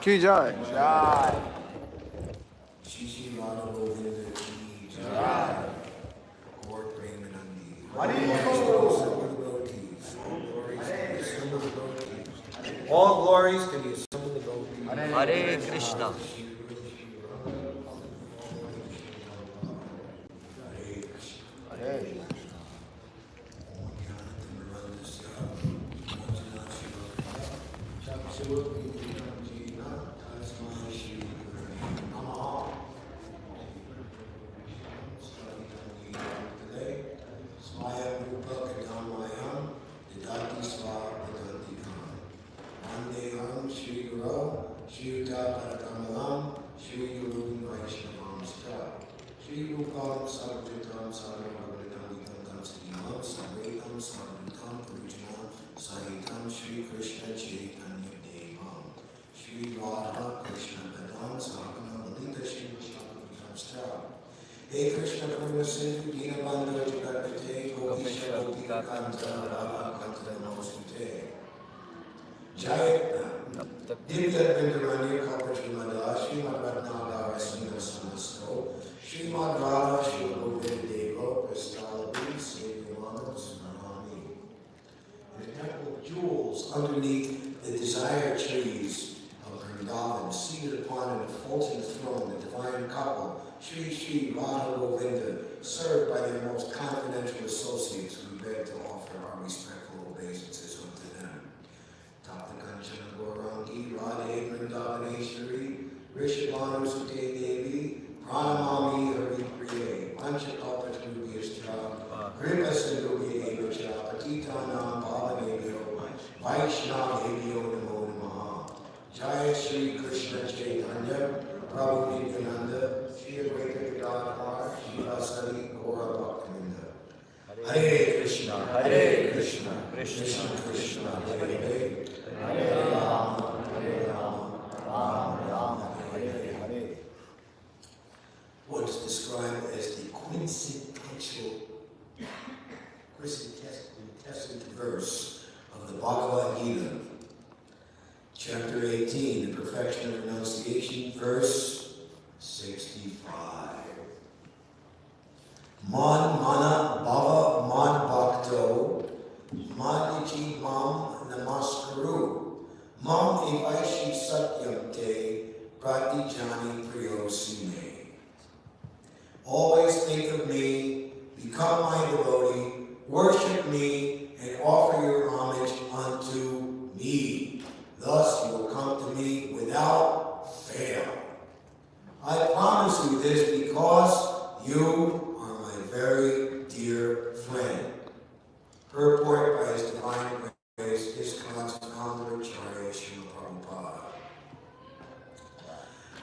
की जय। All glories to the assembled devotees. Hare Krishna. Hey Krishna Karuna Sindhu Dinabandhu Jagatpate Gopisha Gopika Kanta Radha Kanta Namostute Jaya Divya Vindramani Kapachimada Srimad Ratnagar Asina Samasto Srimad Radha Shiva Govinda Deva Prastalabi Sevamana Sunamani. In the temple of jewels underneath the desire trees of Vrindavan, seated upon an effulgent throne, the divine couple Shri Shri Radha Govinda, served by their most confidential associates, we beg to offer our respectful obeisances unto them. Tapta Kanchana Gaurangi, Radhe Vrindavaneshwari, Rishabhanu Sute Devi, Pranamami Hari Priye, Panchakalpa Trubhyascha, Kripa Sindhubhya Evacha, Patitanam Bhavanebhyo, Vaishnavebhyo Namo Namaha. Jaya Shri Krishna Chaitanya, Prabhu Nityananda, Shri Advaita Gadadhar, Shivasari Gaura Bhaktivinoda. Hare Krishna, Hare Krishna, Krishna Krishna, Hare Hare, Hare Rama, Rama Rama, Hare Hare. What's described as the quintessential verse of the Bhagavad Gita. Chapter 18, the perfection of renunciation, verse 65. Man mana bhava man bhakto, madiji mam namaskaru, mam evaishi satyam te, pratijani priyosime. Always think of me, become my devotee, worship me, and offer your homage unto me. Thus you will come to me without fail. I promise you this because you are my very dear friend. Purport by His Divine Grace, ISKCON's Converacharya Srila Prabhupada.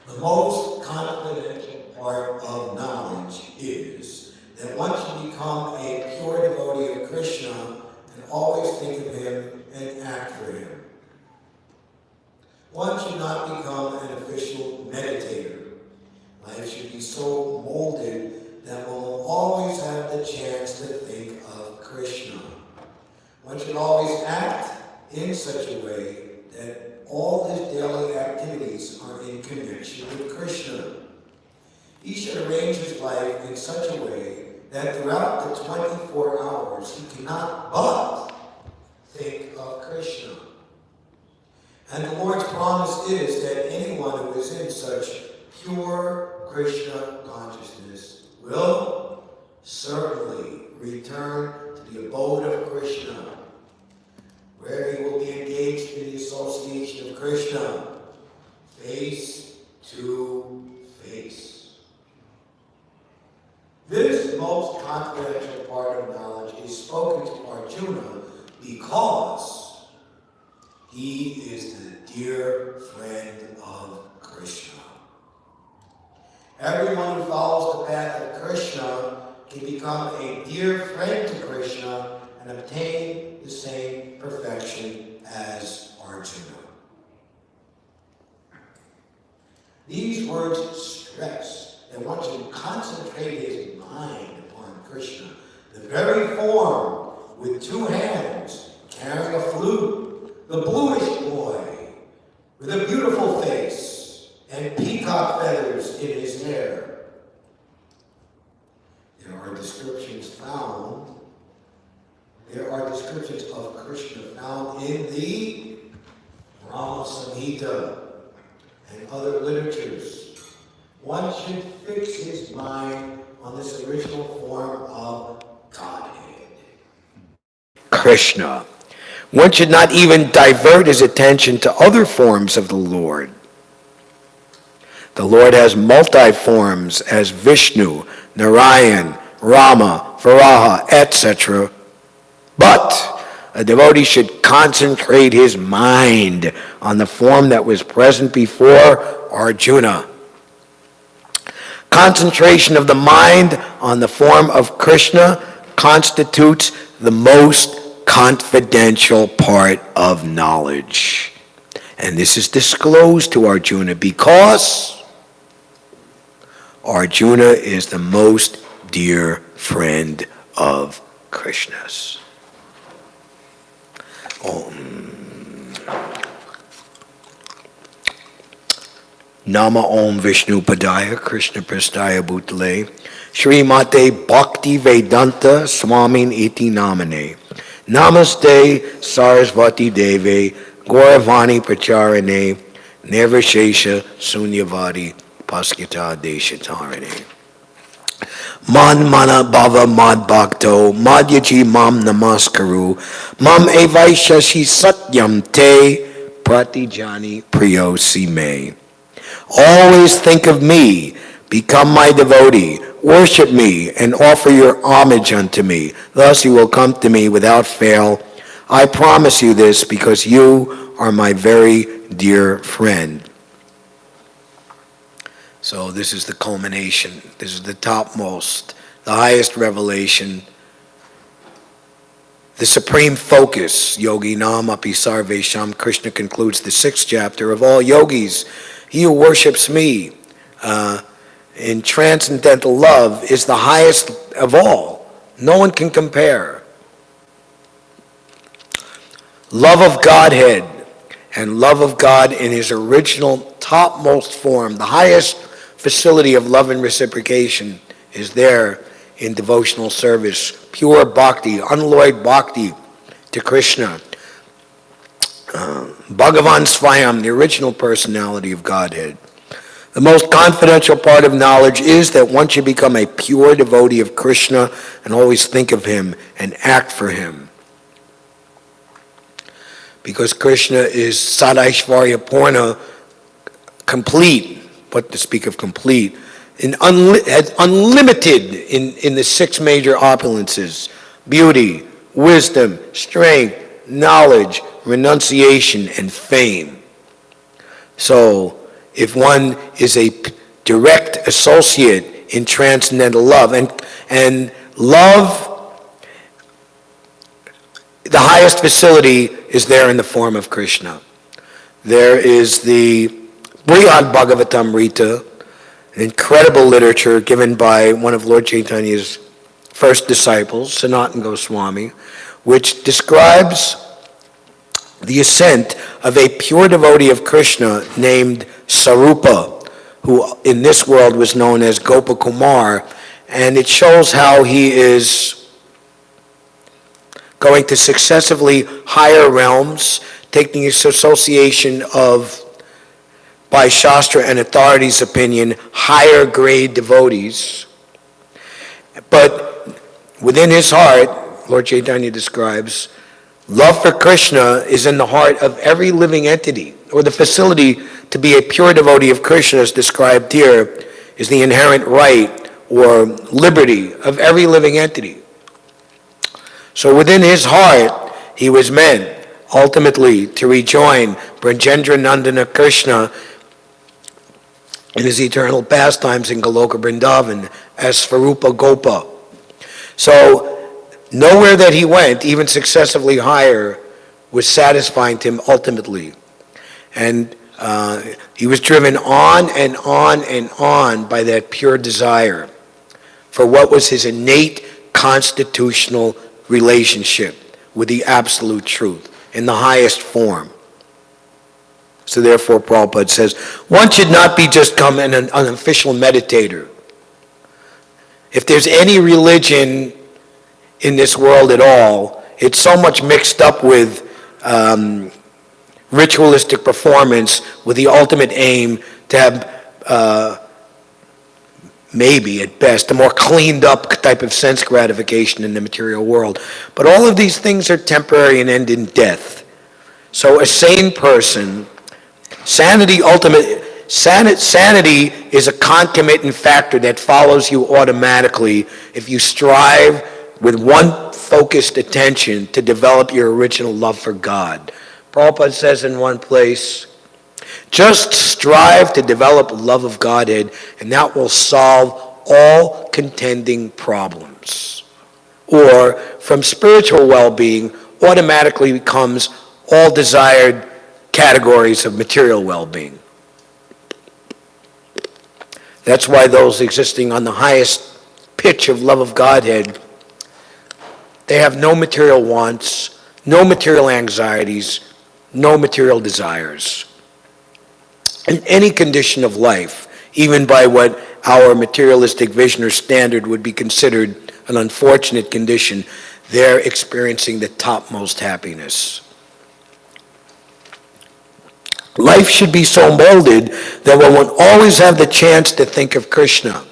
The most confidential part of knowledge is that one should become a pure devotee of Krishna and always think of Him and act for Him. One should not become an official meditator. Life should be so molded that one will always have the chance to think of Krishna. One should always act in such a way that all his daily activities are in connection with Krishna. He should arrange his life in such a way that throughout the 24 hours he cannot but think of Krishna. And the Lord's promise is that anyone who is in such pure Krishna consciousness will certainly return to the abode of Krishna, where he will be engaged in the association of Krishna, face to face. This most confidential part of knowledge is spoken to Arjuna because he is the dear friend of Krishna. Everyone who follows the path of Krishna can become a dear friend to Krishna and obtain the same perfection as Arjuna. These words stress that one should concentrate his mind upon Krishna, the very form with two hands carrying a flute, the bluish boy with a beautiful face, There are descriptions of Krishna found in the Rama Samhita and other literatures. One should fix his mind on this original form of Godhead. Krishna. One should not even divert his attention to other forms of the Lord. The Lord has multi-forms as Vishnu, Narayan, Rama, Varaha, etc. But a devotee should concentrate his mind on the form that was present before Arjuna. Concentration of the mind on the form of Krishna constitutes the most confidential part of knowledge. And this is disclosed to Arjuna because Arjuna is the most dear friend of Krishna's. Nama Om Vishnu Padaya Krishna Prastaya Bhutale Shri Mate Bhakti Vedanta Swamin Iti Namane Namaste Sarasvati Deve Gauravani Pracharane Nirvishesha Sunyavadi Paskita Deshatarane Man Mana Bhava Mad Bhakto Madhyaji Mam Namaskaru Mam Evaishashi Satyam Te Pratijani Priyo Sime. Always think of me, become my devotee, worship me, and offer your homage unto me. Thus you will come to me without fail. I promise you this because you are my very dear friend. So this is the culmination. This is the topmost, the highest revelation, the supreme focus. Yogi Nam Api Sarvesham. Krishna concludes the 6th chapter of all yogis. He who worships me in transcendental love is the highest of all. No one can compare. Love of Godhead and love of God in his original topmost form, the highest facility of love and reciprocation is there in devotional service. Pure bhakti, unalloyed bhakti to Krishna. Bhagavan Swayam, the original personality of Godhead. The most confidential part of knowledge is that one should become a pure devotee of Krishna and always think of him and act for him. Because Krishna is Sadaishvarya Purna, complete, but to speak of complete, unlimited in the 6 major opulences: beauty, wisdom, strength, knowledge, renunciation, and fame. So, if one is a direct associate in transcendental love, and love, the highest facility is there in the form of Krishna. There is the Brihad Bhagavatamrita, an incredible literature given by one of Lord Chaitanya's first disciples, Sanatana Goswami, which describes the ascent of a pure devotee of Krishna named Sarupa, who in this world was known as Gopakumar, and it shows how he is going to successively higher realms, taking his association of, by Shastra and authority's opinion, higher grade devotees. But within his heart, Lord Chaitanya describes, love for Krishna is in the heart of every living entity, or the facility to be a pure devotee of Krishna, as described here, is the inherent right or liberty of every living entity. So within his heart, he was meant ultimately to rejoin Brajendra Nandana Krishna in his eternal pastimes in Goloka Vrindavan as Svarupa Gopa. So nowhere that he went, even successively higher, was satisfying to him ultimately. And he was driven on and on and on by that pure desire for what was his innate constitutional relationship with the absolute truth in the highest form. So therefore, Prabhupada says, one should not be just become an official meditator. If there's any religion in this world at all, it's so much mixed up with ritualistic performance with the ultimate aim to have, maybe at best, a more cleaned up type of sense gratification in the material world. But all of these things are temporary and end in death. So a sane person, sanity is a concomitant factor that follows you automatically if you strive with one focused attention to develop your original love for God. Prabhupada says in one place, just strive to develop a love of Godhead, and that will solve all contending problems. Or from spiritual well-being automatically becomes all desired categories of material well-being. That's why those existing on the highest pitch of love of Godhead, they have no material wants, no material anxieties, no material desires. In any condition of life, even by what our materialistic vision or standard would be considered an unfortunate condition, they're experiencing the topmost happiness. Life should be so molded that one will always have the chance to think of Krishna.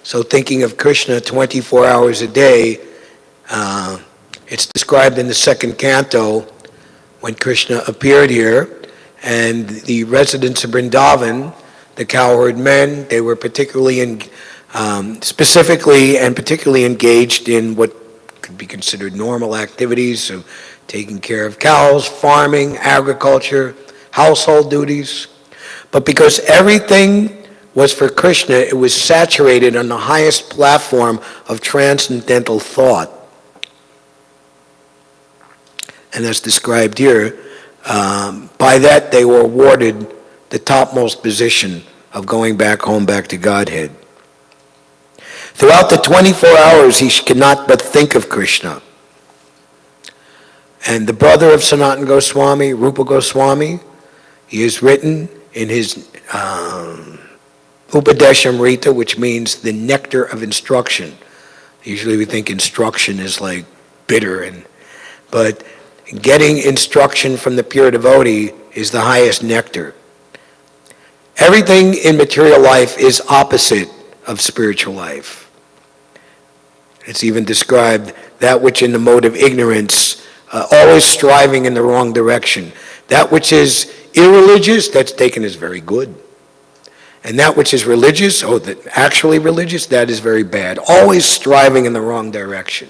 So thinking of Krishna 24 hours a day, it's described in the second canto when Krishna appeared here, and the residents of Vrindavan, the cowherd men, they were particularly specifically and particularly engaged in what could be considered normal activities of taking care of cows, farming, agriculture, household duties. But because everything was for Krishna, it was saturated on the highest platform of transcendental thought. And as described here, by that they were awarded the topmost position of going back home, back to Godhead. Throughout the 24 hours, he cannot but think of Krishna. And the brother of Sanatana Goswami, Rupa Goswami, he has written in his Upadeshamrita, which means the nectar of instruction. Usually we think instruction is like bitter, but getting instruction from the pure devotee is the highest nectar. Everything in material life is opposite of spiritual life. It's even described that which in the mode of ignorance, always striving in the wrong direction. That which is irreligious, that's taken as very good. And that which is religious, actually religious, that is very bad. Always striving in the wrong direction.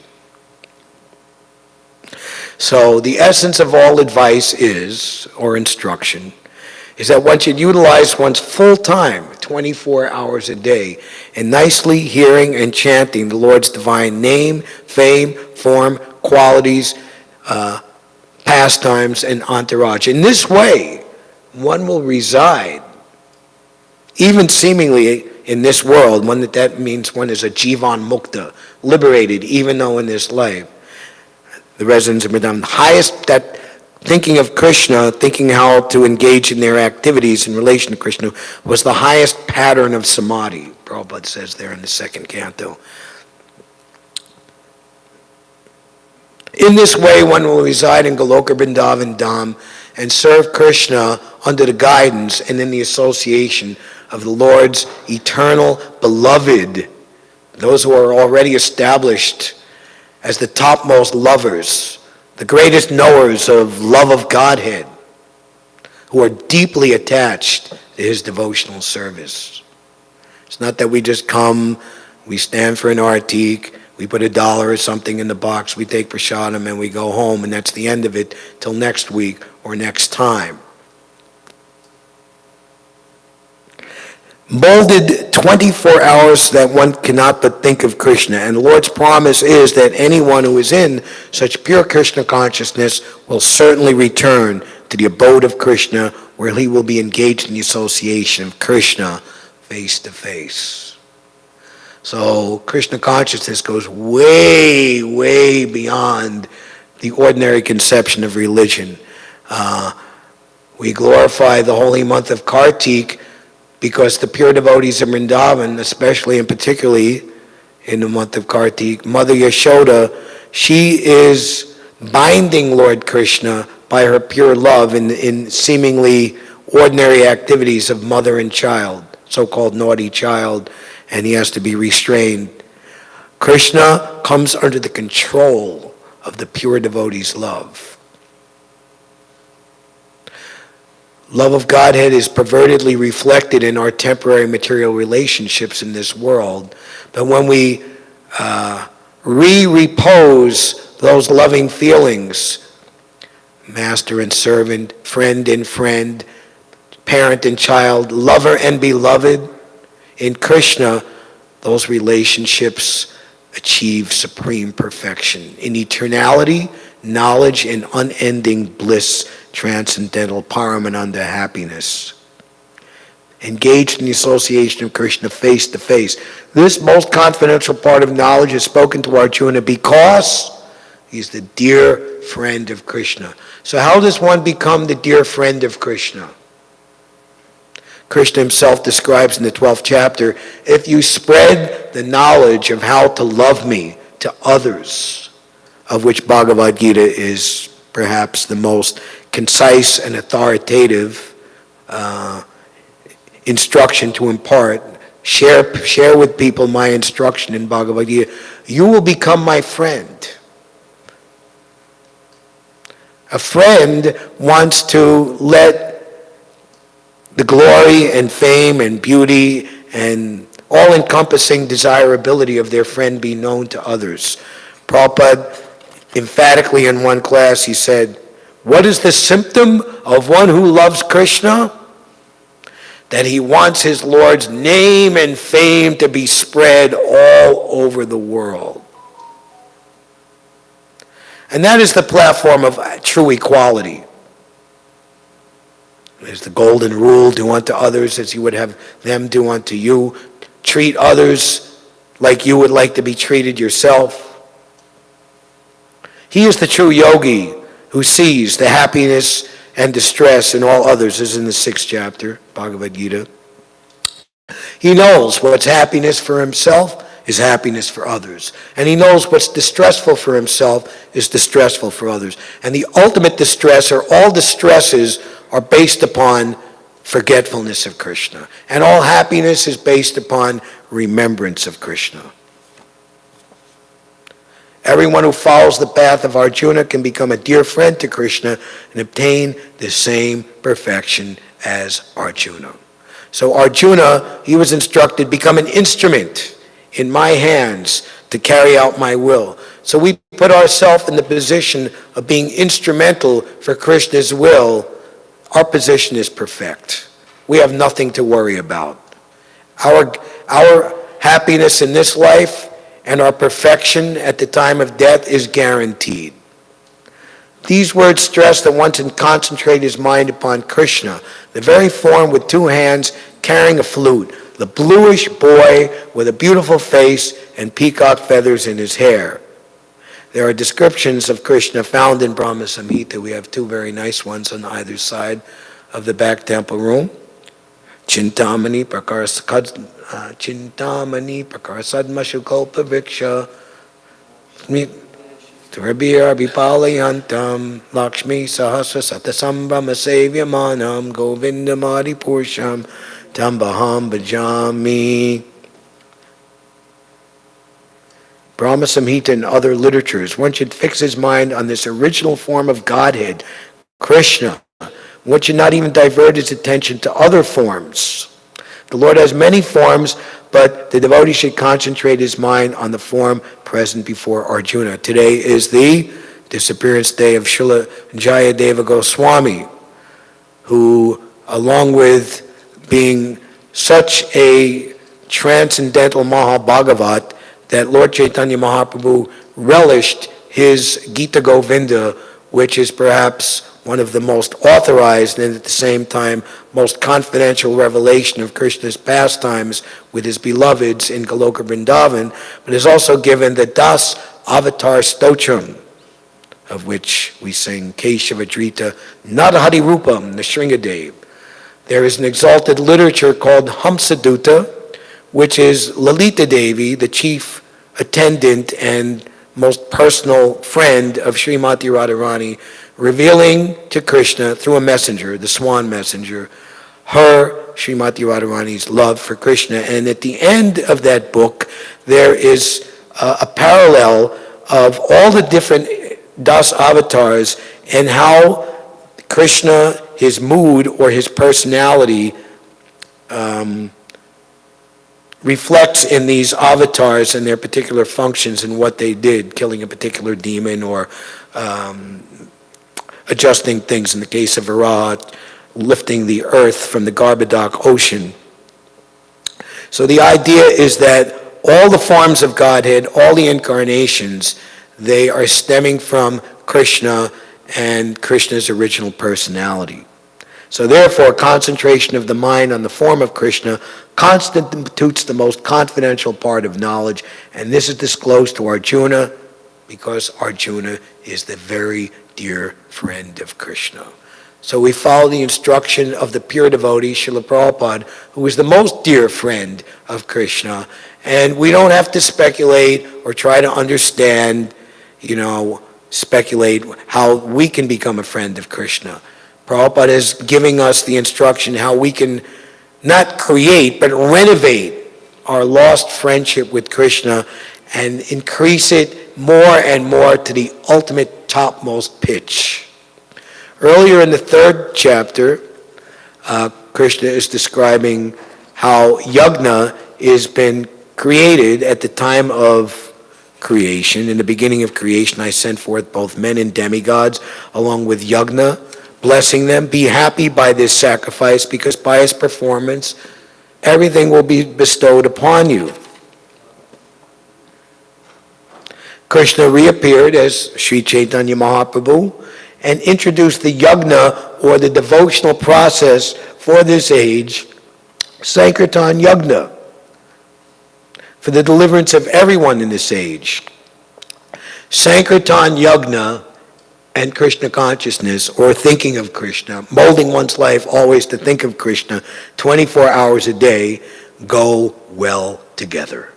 So the essence of all advice is, or instruction, is that one should utilize one's full time, 24 hours a day, in nicely hearing and chanting the Lord's divine name, fame, form, qualities, pastimes, and entourage. In this way, one will reside, even seemingly in this world, that means one is a jivan mukta, liberated, even though in this life. The residents of Vrindavan, highest, that thinking of Krishna, thinking how to engage in their activities in relation to Krishna, was the highest pattern of samadhi, Prabhupada says there in the second canto. In this way, one will reside in Goloka Vrindavan Dham and serve Krishna under the guidance and in the association of the Lord's eternal beloved, those who are already established as the topmost lovers, the greatest knowers of love of Godhead, who are deeply attached to his devotional service. It's not that we just come, we stand for an artik, we put $1 or something in the box, we take prasadam and we go home, and that's the end of it till next week or next time. Molded 24 hours that one cannot but think of Krishna. And the Lord's promise is that anyone who is in such pure Krishna consciousness will certainly return to the abode of Krishna, where he will be engaged in the association of Krishna face to face. So Krishna consciousness goes way, way beyond the ordinary conception of religion. We glorify the holy month of Kartik because the pure devotees of Vrindavan, especially and particularly in the month of Kartik, Mother Yashoda she is binding Lord Krishna by her pure love in seemingly ordinary activities of mother and child, so-called naughty child, and he has to be restrained. Krishna comes under the control of the pure devotee's love. Love of Godhead is pervertedly reflected in our temporary material relationships in this world. But when we repose those loving feelings, master and servant, friend and friend, parent and child, lover and beloved, in Krishna, those relationships achieve supreme perfection. In eternality, knowledge, and unending bliss, transcendental paramananda happiness. Engaged in the association of Krishna face to face. This most confidential part of knowledge is spoken to Arjuna because he's the dear friend of Krishna. So how does one become the dear friend of Krishna? Krishna himself describes in the 12th chapter, if you spread the knowledge of how to love me to others, of which Bhagavad Gita is perhaps the most concise and authoritative instruction to impart, share with people my instruction in Bhagavad Gita, you will become my friend. A friend wants to let the glory and fame and beauty and all-encompassing desirability of their friend be known to others. Prabhupada, emphatically in one class, he said, what is the symptom of one who loves Krishna? That he wants his Lord's name and fame to be spread all over the world. And that is the platform of true equality. There's the golden rule, do unto others as you would have them do unto you. Treat others like you would like to be treated yourself. He is the true yogi who sees the happiness and distress in all others, as in the 6th chapter, Bhagavad Gita. He knows what's happiness for himself is happiness for others. And he knows what's distressful for himself is distressful for others. And the ultimate distress, or all distresses, are based upon forgetfulness of Krishna. And all happiness is based upon remembrance of Krishna. Everyone who follows the path of Arjuna can become a dear friend to Krishna and obtain the same perfection as Arjuna. So Arjuna, he was instructed, become an instrument in my hands to carry out my will. So we put ourselves in the position of being instrumental for Krishna's will. Our position is perfect. We have nothing to worry about. Our happiness in this life and our perfection at the time of death is guaranteed. These words stress that one can concentrate his mind upon Krishna, the very form with 2 hands carrying a flute, the bluish boy with a beautiful face and peacock feathers in his hair. There are descriptions of Krishna found in Brahma Samhita. We have 2 very nice ones on either side of the back temple room. Chintamani Prakarasadma Shukalpa Viksha Trabhir Vipalayantam Lakshmi Sahasra Satasambhama Sevyamanam Govindamadi Pursham Tambaham Bhajami. Brahma Samhita and other literatures, one should fix his mind on this original form of Godhead, Krishna. One should not even divert his attention to other forms. The Lord has many forms, but the devotee should concentrate his mind on the form present before Arjuna. Today is the disappearance day of Srila Jayadeva Goswami, who, along with being such a transcendental Mahabhagavat, that Lord Chaitanya Mahaprabhu relished his Gita Govinda, which is perhaps one of the most authorized and at the same time most confidential revelation of Krishna's pastimes with his beloveds in Goloka Vrindavan, but is also given the Das Avatar Stotram, of which we sing Keshava Drita Nadahari Rupam, the Shringadev. There is an exalted literature called Hamsaduta, which is Lalita Devi, the chief attendant and most personal friend of Srimati Radharani, revealing to Krishna through a messenger, the swan messenger, her, Srimati Radharani's love for Krishna. And at the end of that book, there is a parallel of all the different Das avatars and how Krishna, his mood or his personality, reflects in these avatars and their particular functions and what they did, killing a particular demon or adjusting things. In the case of Varaha, lifting the earth from the Garbhodak ocean. So the idea is that all the forms of Godhead, all the incarnations, they are stemming from Krishna and Krishna's original personality. So therefore, concentration of the mind on the form of Krishna constitutes the most confidential part of knowledge, and this is disclosed to Arjuna because Arjuna is the very dear friend of Krishna. So we follow the instruction of the pure devotee, Srila Prabhupada, who is the most dear friend of Krishna, and we don't have to speculate or try to understand, speculate how we can become a friend of Krishna. Prabhupada is giving us the instruction how we can not create, but renovate our lost friendship with Krishna and increase it more and more to the ultimate topmost pitch. Earlier in the 3rd chapter, Krishna is describing how yajna has been created at the time of creation. In the beginning of creation, I sent forth both men and demigods along with yajna, blessing them. Be happy by this sacrifice because by its performance, everything will be bestowed upon you. Krishna reappeared as Sri Chaitanya Mahaprabhu and introduced the yajna, or the devotional process for this age, Sankirtan Yajna, for the deliverance of everyone in this age. Sankirtan Yajna and Krishna consciousness, or thinking of Krishna, molding one's life always to think of Krishna 24 hours a day, go well together.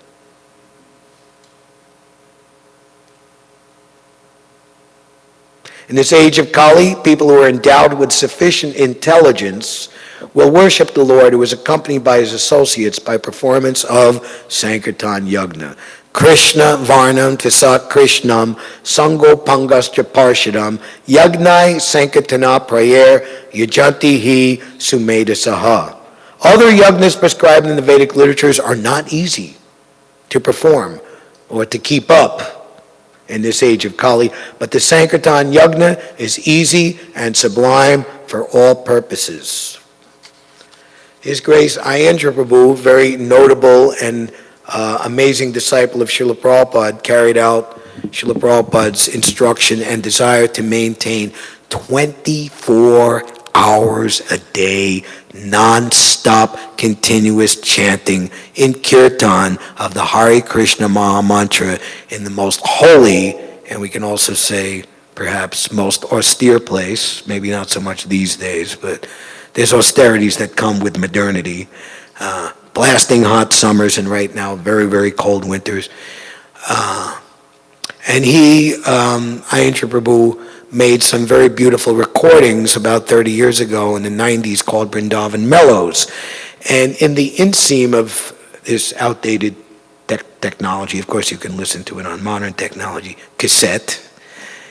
In this age of Kali, people who are endowed with sufficient intelligence will worship the Lord, who is accompanied by his associates by performance of Sankirtan Yajna. Krishna Varnam Tisak Krishnam Sango Pangastra Parshadam Yagnai Sankirtana Prayer Yajanti Hi Sumeda Saha. Other yajnas prescribed in the Vedic literatures are not easy to perform or to keep up in this age of Kali, but the Sankirtan Yajna is easy and sublime for all purposes. His Grace Ayendra Prabhu, very notable and amazing disciple of Srila Prabhupada, carried out Srila Prabhupada's instruction and desire to maintain 24 hours a day, non-stop, continuous chanting in kirtan of the Hare Krishna Maha Mantra in the most holy, and we can also say perhaps most austere place, maybe not so much these days, but there's austerities that come with modernity. Blasting hot summers and right now very, very cold winters. And he, Ayendra Prabhu, made some very beautiful recordings about 30 years ago in the 90s called Vrindavan Mellows. And in the inseam of this outdated technology, of course you can listen to it on modern technology, cassette,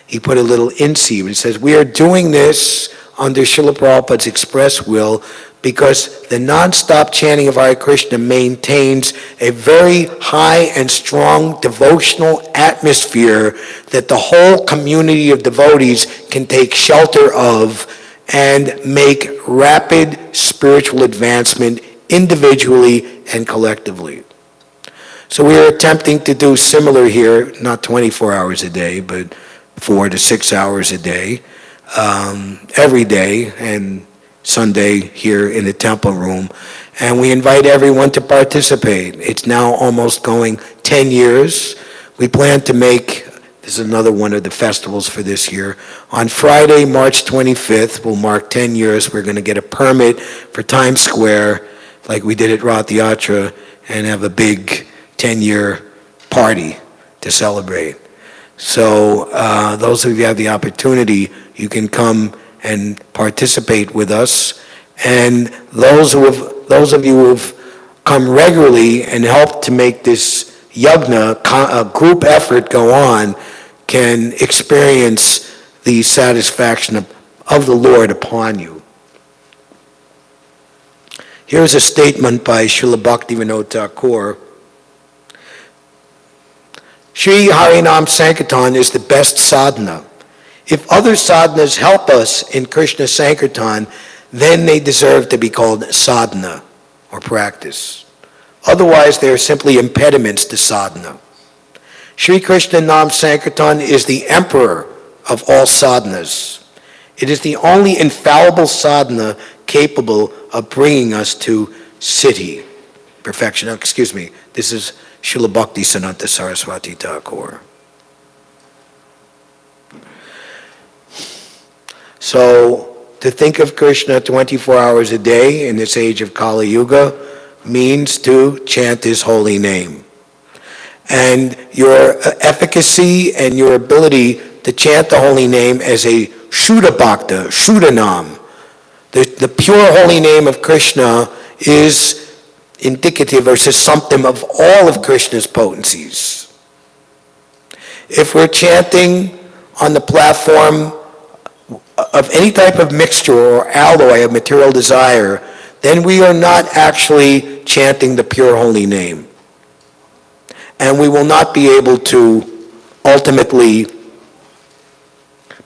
he put a little inseam. It says, we are doing this under Srila Prabhupada's express will because the non-stop chanting of Hare Krishna maintains a very high and strong devotional atmosphere that the whole community of devotees can take shelter of and make rapid spiritual advancement individually and collectively. So we are attempting to do similar here, not 24 hours a day, but 4 to 6 hours a day, every day, and Sunday here in the temple room, and we invite everyone to participate. It's now almost going 10 years. We plan to make, this is another one of the festivals for this year, on Friday, March 25th, we'll mark 10 years. We're going to get a permit for Times Square, like we did at Rath Yatra, and have a big 10-year party to celebrate. So those of you who have the opportunity, you can come and participate with us. And those of you who have come regularly and helped to make this yagna, a group effort, go on, can experience the satisfaction of the Lord upon you. Here's a statement by Srila Bhaktivinoda Thakur. Sri Harinam Sankirtan is the best sadhana. If other sadhanas help us in Krishna Sankirtan, then they deserve to be called sadhana or practice. Otherwise, they are simply impediments to sadhana. Sri Krishna Nam Sankirtan is the emperor of all sadhanas. It is the only infallible sadhana capable of bringing us to siddhi, perfection. Excuse me, this is Srila Bhakti Siddhanta Saraswati Thakur. So, to think of Krishna 24 hours a day in this age of Kali Yuga means to chant his holy name. And your efficacy and your ability to chant the holy name as a Shuddha Bhakta, Shuddhanam, the pure holy name of Krishna is indicative or symptom of all of Krishna's potencies. If we're chanting on the platform of any type of mixture or alloy of material desire, then we are not actually chanting the pure holy name. And we will not be able to ultimately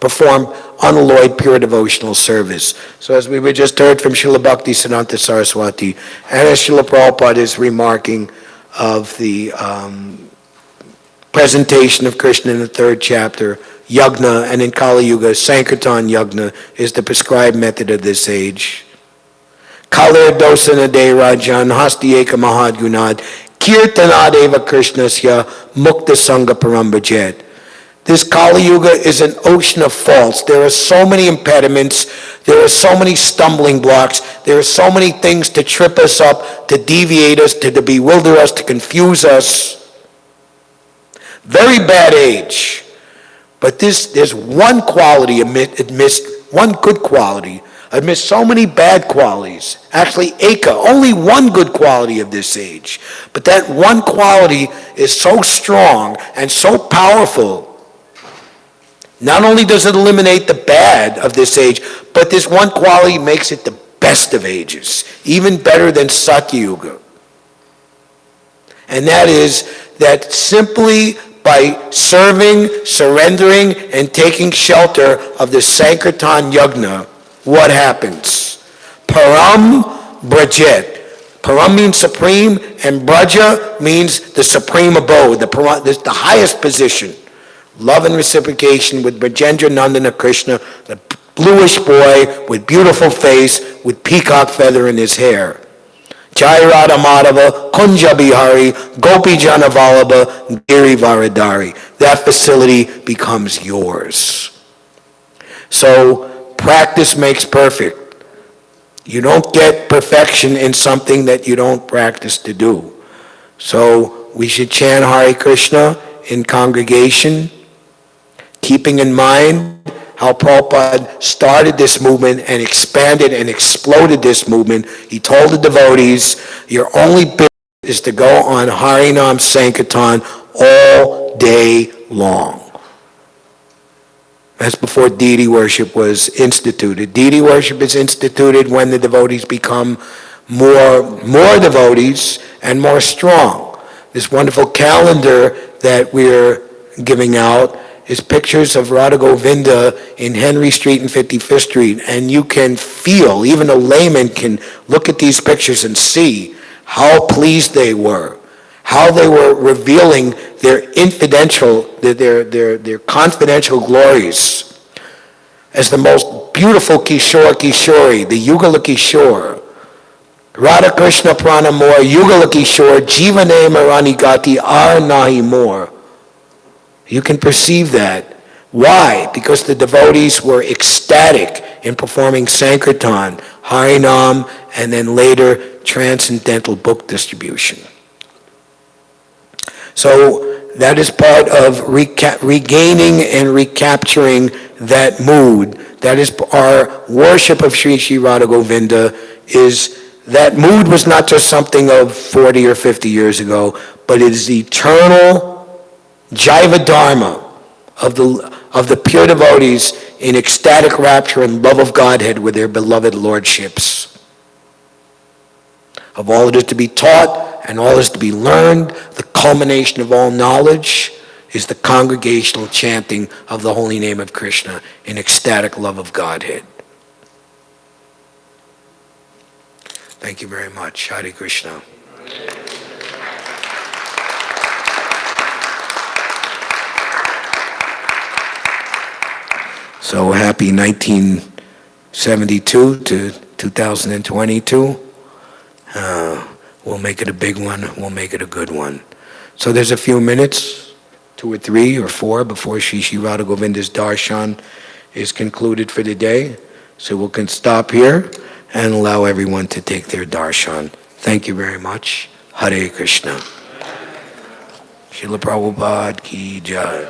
perform unalloyed pure devotional service. So as we just heard from Srila Bhakti Siddhanta Saraswati, and as Srila Prabhupada is remarking of the presentation of Krishna in the 3rd chapter, Yagna, and in Kali Yuga, Sankirtan Yagna is the prescribed method of this age. Kalir dosana de rajan hasti eka mahad gunad kirtanadeva krishnasya mukta sangha parambajet. This Kali Yuga is an ocean of faults. There are so many impediments. There are so many stumbling blocks. There are so many things to trip us up, to deviate us, to bewilder us, to confuse us. Very bad age. But there's one quality amidst one good quality amidst so many bad qualities. Actually, eka, only one good quality of this age. But that one quality is so strong and so powerful. Not only does it eliminate the bad of this age, but this one quality makes it the best of ages, even better than Satya Yuga. And that is that simply by serving, surrendering, and taking shelter of the Sankirtan Yagna, what happens? Param Brajet. Param means supreme, and Braja means the supreme abode, the highest position. Love and reciprocation with Brajendra Nandana Krishna, the bluish boy with beautiful face, with peacock feather in his hair. Jai Radha Madhava, Kunja Bihari, Gopi Jana Vallabha, Giri Varadari. That facility becomes yours. So practice makes perfect. You don't get perfection in something that you don't practice to do. So we should chant Hare Krishna in congregation, keeping in mind how Prabhupada started this movement and expanded and exploded this movement. He told the devotees, your only business is to go on Harinam Sankirtan all day long. That's before deity worship was instituted. Deity worship is instituted when the devotees become more devotees and more strong. This wonderful calendar that we're giving out is pictures of Radha Govinda in Henry Street and 55th Street, and you can feel, even a layman can look at these pictures and see how pleased they were, how they were revealing their their confidential glories as the most beautiful Kishore Kishori, the Yugala Kishore. Radha Krishna Pranamor, Yugala Kishore, Jivane Marani Gati Ar Nahi More. You can perceive that. Why? Because the devotees were ecstatic in performing Sankirtan, Harinam, and then later transcendental book distribution. So That is part of regaining and recapturing that mood. That is our worship of Sri Sri Radha Govinda. Is that mood was not just something of 40 or 50 years ago, but it is the eternal Jaiva Dharma of the pure devotees in ecstatic rapture and love of Godhead with their beloved lordships. Of all that is to be taught and all is to be learned, the culmination of all knowledge is the congregational chanting of the holy name of Krishna in ecstatic love of Godhead. Thank you very much. Hare Krishna. So happy 1972 to 2022. We'll make it a big one. We'll make it a good one. So there's a few minutes, 2 or 3 or 4, before Sri Sri Radha Govinda's darshan is concluded for the day. So we can stop here and allow everyone to take their darshan. Thank you very much. Hare Krishna. Srila Prabhupada ki jai.